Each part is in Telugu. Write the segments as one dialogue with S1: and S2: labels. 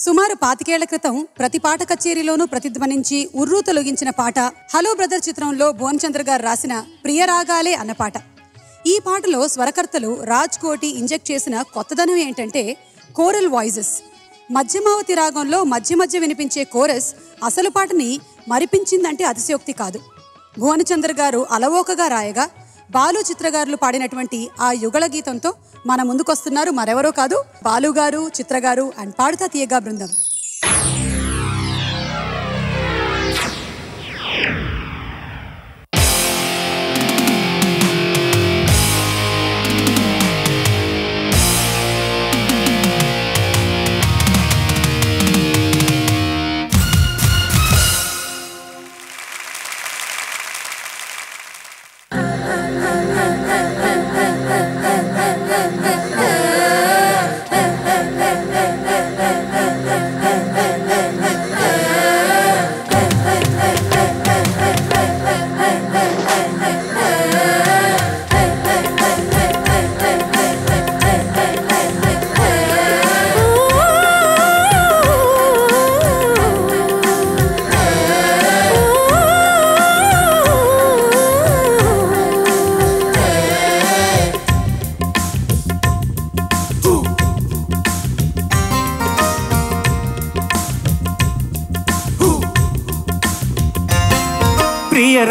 S1: సుమారు 25 ఏళ్ల క్రితం ప్రతి పాట కచేరీలోనూ ప్రతిధ్వనించి ఉర్రూ తొలగించిన పాట హలో బ్రదర్ చిత్రంలో భువన్ చంద్ర గారు రాసిన ప్రియరాగాలే అన్న పాట. ఈ పాటలో స్వరకర్తలు రాజ్ కోటి ఇంజెక్ట్ చేసిన కొత్తదనం ఏంటంటే కోరల్ వాయిసెస్. మధ్యమావతి రాగంలో మధ్య మధ్య వినిపించే కోరస్ అసలు పాటని మరిపించిందంటే అతిశయోక్తి కాదు. భువన్ చంద్ర గారు అలవోకగా రాయగా బాలు చిత్రగారులు పాడినటువంటి ఆ యుగళ గీతంతో మన ముందుకొస్తున్నారు మరెవరో కాదు, బాలుగారు, చిత్రగారు అండ్ పాడుతా తీయగా బృందం.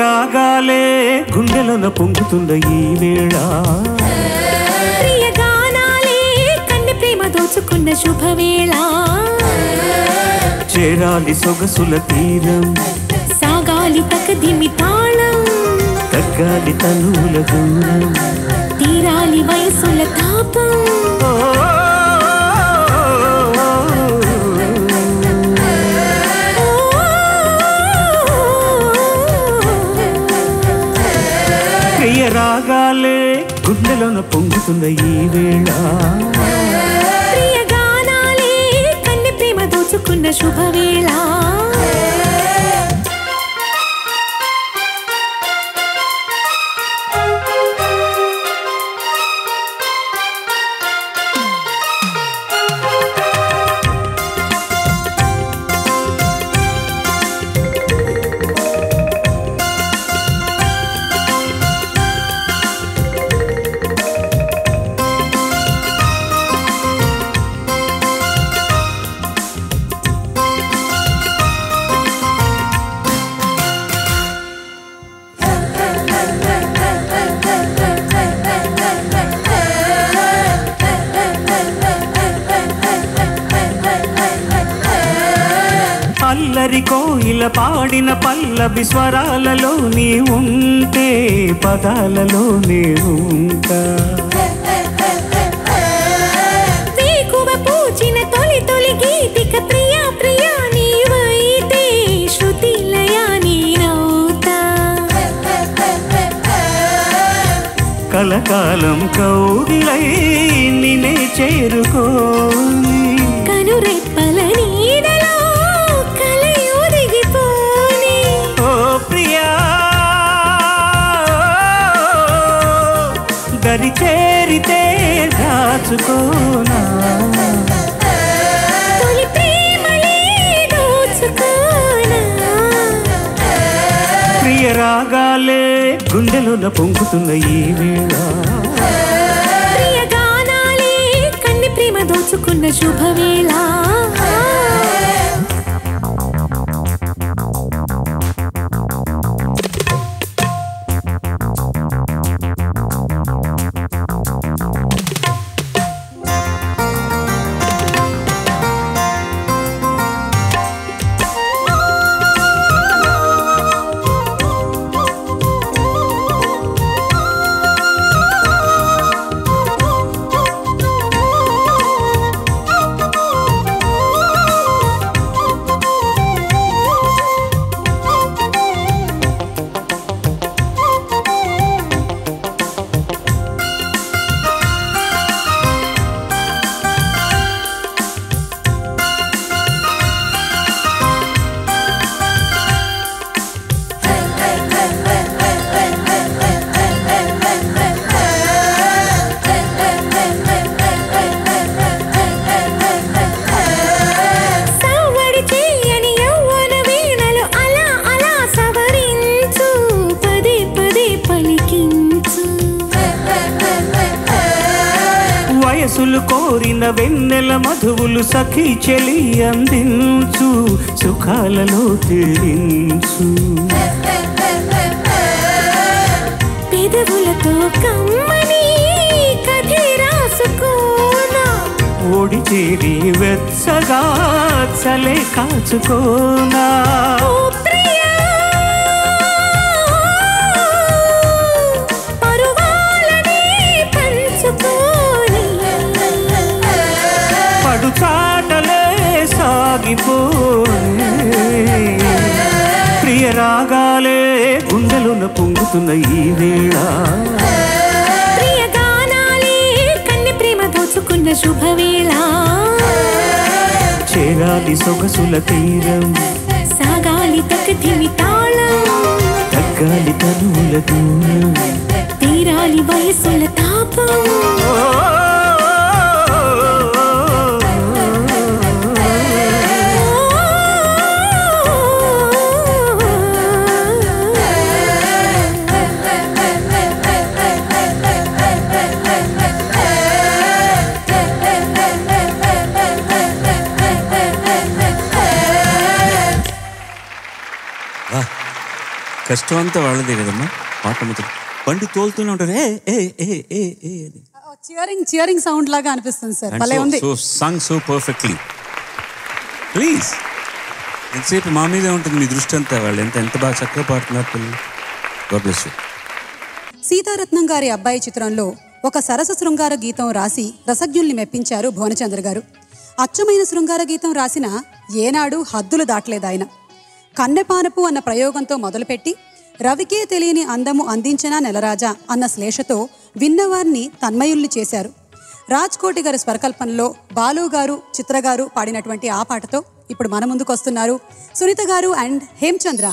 S2: రాగాలే గుండెలోన పొంగుతున్న ఈ వేళ,
S3: ప్రియ గానాలే కన్ని ప్రేమ దోచుకున్న శుభవేళ,
S2: చేరాలి సొగసుల తీరం,
S3: సాగాలి తకదిమి తాళం,
S2: తగ్గాలి తనుల దూరం,
S3: తీరాలి వయసుల తాపం.
S2: రాగాలే గుండెలోన పొంగుతున్న ఈ వేళ,
S3: ప్రియ గానాలే కన్ని ప్రేమ దోచుకున్న శుభవేళ.
S2: అల్లరి కోయిల పాడిన పల్లవి స్వరాలలో నీ ఉంటే పదాలలో నేనుంటా,
S3: వేకువ పూచిన తొలి తొలి గీతిక ప్రియా ప్రియా నీవైతే శృతి లయా నీనౌతా,
S2: కలకాలం కౌగిలై నినే చేరుకోని
S3: కనురెప్పల నీడలో కలయుదిగిపోని.
S2: ఓ ప్రియా దరి చేరితే దాచుకోనా,
S3: తొలి ప్రేమలే దోచుకోనా.
S2: ప్రియ రాగాలే గుండెలోన పొంగుతున్న ఈ వేళ,
S3: ప్రియ గానాలే కన్ని ప్రేమ దోచుకున్న శుభవేళ.
S2: మనసులు కోరిన వెన్నెల మధువులు సఖీ చెలి అందించు, సుఖాలలో తేలించు.
S3: పెదవులతో కమ్మని కథే రాసుకోనా,
S2: ఓడి చేరి వెచ్చగా చలే కాచుకోనా.
S3: ఓ ప్రియా పరువాలని పంచుకోని,
S2: పడుచాటలే సాగిపోనే. ప్రియ రాగాలే గుండెలున పొంగుతున్న ఈ వేళ,
S3: ప్రియ గానాలే కన్నె ప్రేమ దోచుకున్న శుభవేళ.
S2: చేరాలి సొగసుల తీరం,
S3: సాగాలి తకతిమి తాళం,
S2: తగ్గాలి తనువుల దూరం,
S3: తీరాలి వయసుల తాపం.
S4: కష్టం అంతా వాళ్ళదే కదమ్మా. పాట మొత్తం బండి తోలుతూనే ఉంటారు.
S1: చియరింగ్ సౌండ్ లాగా అనిపిస్తుంది సార్. భలే ఉంది.
S4: Song so perfectly. ప్లీజ్ ఎంతసేపు మా మీదే ఉంటుంది మీ దృష్టి అంతా. వాళ్ళు ఎంత బాగా చక్కగా పాడుతున్నారు పిల్లలు. God bless you.
S1: సీతారత్నం గారి అబ్బాయి చిత్రంలో ఒక సరస శృంగార గీతం రాసి రసజ్ఞుల్ని మెప్పించారు భువనచంద్ర గారు. అచ్చమైన శృంగార గీతం రాసిన ఏనాడు హద్దులు దాటలేదాయన. కన్నెపానపు అన్న ప్రయోగంతో మొదలుపెట్టి రవికే తెలియని అందము అందించిన నెలరాజా అన్న శ్లేషతో విన్నవారిని తన్మయుల్ని చేశారు. రాజ్కోటి గారి స్వరకల్పనలో బాలు గారు, చిత్ర గారు పాడినటువంటి ఆ పాటతో ఇప్పుడు మన ముందుకు వస్తున్నారు సునీత గారు అండ్ హేమచంద్ర.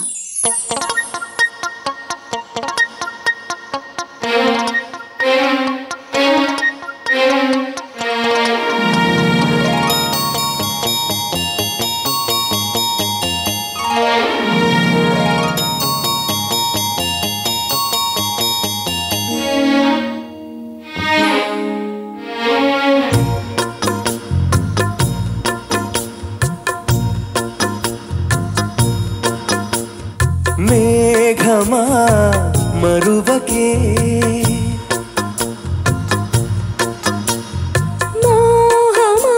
S5: మేఘమా మరువకే,
S3: మోహమా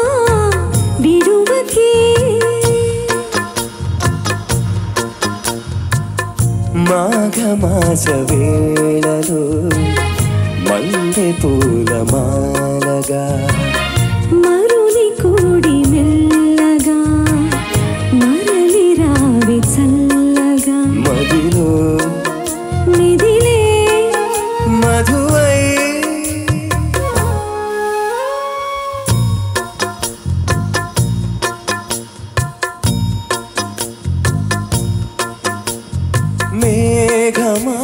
S3: విడువకే,
S5: మాఘమాస వేళలో మల్లె పూల మాలగా,
S3: మరుని కూడి మెల్లగా మరలి రావి చల్లగా,
S5: మదిలో
S3: మిదిలే
S5: మధువై మేఘమా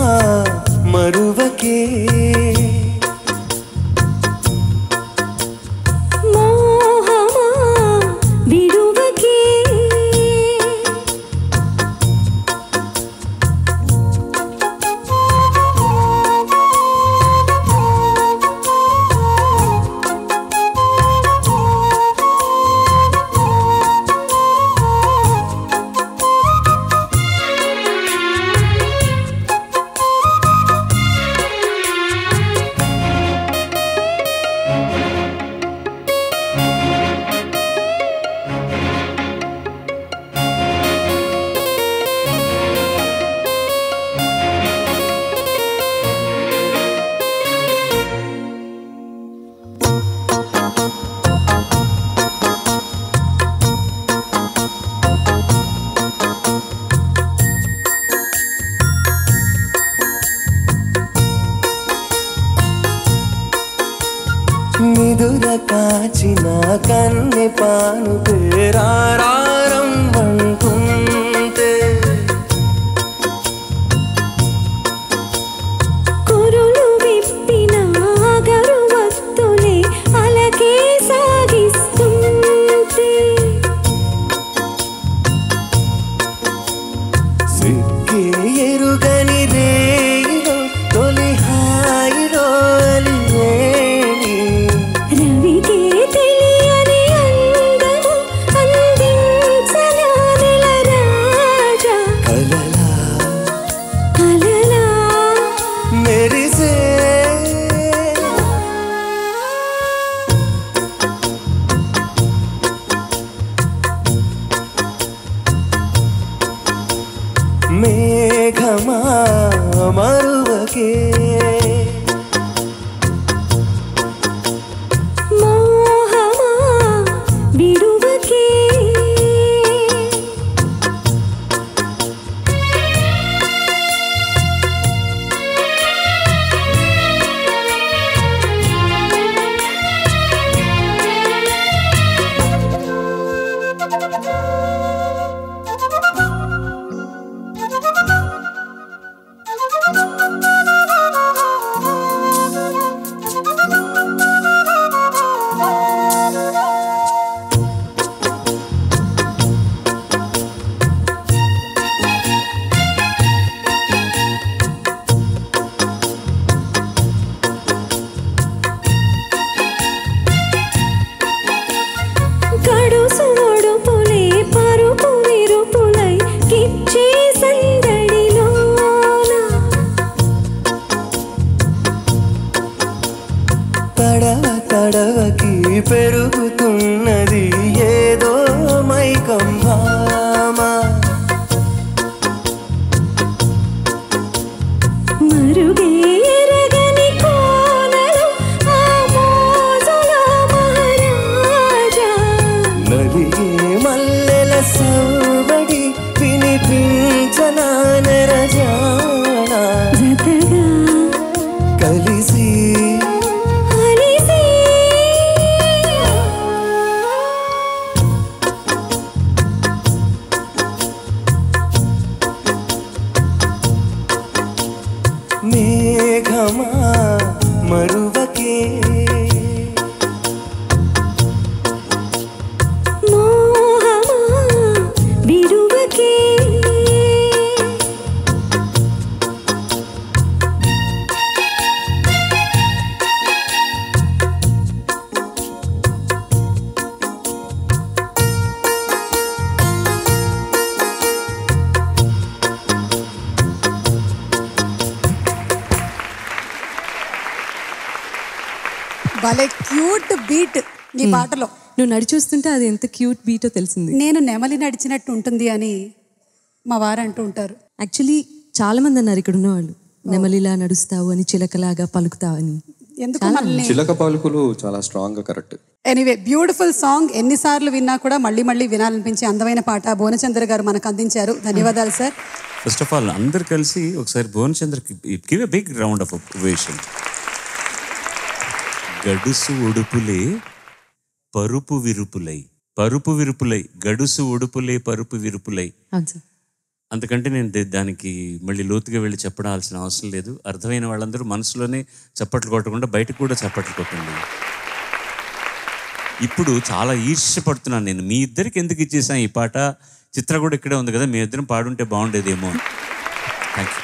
S5: మరువకే
S3: మోహమా విడువకే
S5: తడవకి పెరుగుతున్నది ఏదో మైకం భామా
S3: మరుగేరగని కోనలు ఆ మోజుల మహారాజా
S5: నలిగే మల్లెల సౌబడి వినిపించనా నెరజానా
S3: జతగా
S5: కలిసి మేఘమా మరువకే
S3: మోహమా విడువకే
S1: భలే క్యూట్ బీట్ ఈ పాటలో.
S6: నువ్వు నడిచొస్తుంటే అది ఎంత క్యూట్ బీటో తెలిసింది.
S1: నేను నెమలి నడిచినట్టు ఉంటుంది అని మా వారు అంటూ ఉంటారు.
S6: యాక్చువల్లీ చాలా మంది అన్నారు ఇక్కడ ఉన్నవాళ్ళు, నెమలిలా నడుస్తావు అని, చిలకలాగా పలుకుతావు అని.
S1: ఎందుకు మళ్ళీ
S7: చిలక పలుకులు చాలా స్ట్రాంగ్ గా కరెక్ట్.
S1: ఎనీవే బ్యూటిఫుల్ సాంగ్, ఎన్నిసార్లు విన్నా కూడా మళ్ళీ మళ్ళీ వినాలనిపించే అందమైన పాట భువనచంద్ర గారు మనకు అందించారు. ధన్యవాదాలు సార్.
S4: ఫస్ట్ ఆఫ్ ఆల్ అందరు కలిసి ఒకసారి భువనచంద్రకి give a big round of appreciation. గడుసు ఉడుపులే పరుపు విరుపులై, పరుపు విరుపులై, గడుసు ఉడుపులే పరుపు విరుపులై. అంతకంటే నేను దానికి మళ్ళీ లోతుగా వెళ్ళి చెప్పడాల్సిన అవసరం లేదు. అర్థమైన వాళ్ళందరూ మనసులోనే చప్పట్లు కొట్టకుండా బయటకు కూడా చప్పట్లు కొట్టండి. ఇప్పుడు చాలా ఈర్ష్యపడుతున్నాను నేను, మీ ఇద్దరికి ఎందుకు ఇచ్చేసాను ఈ పాట. చిత్ర కూడా ఇక్కడే ఉంది కదా, మీ ఇద్దరం పాడుంటే బాగుండేదేమో. Thank you.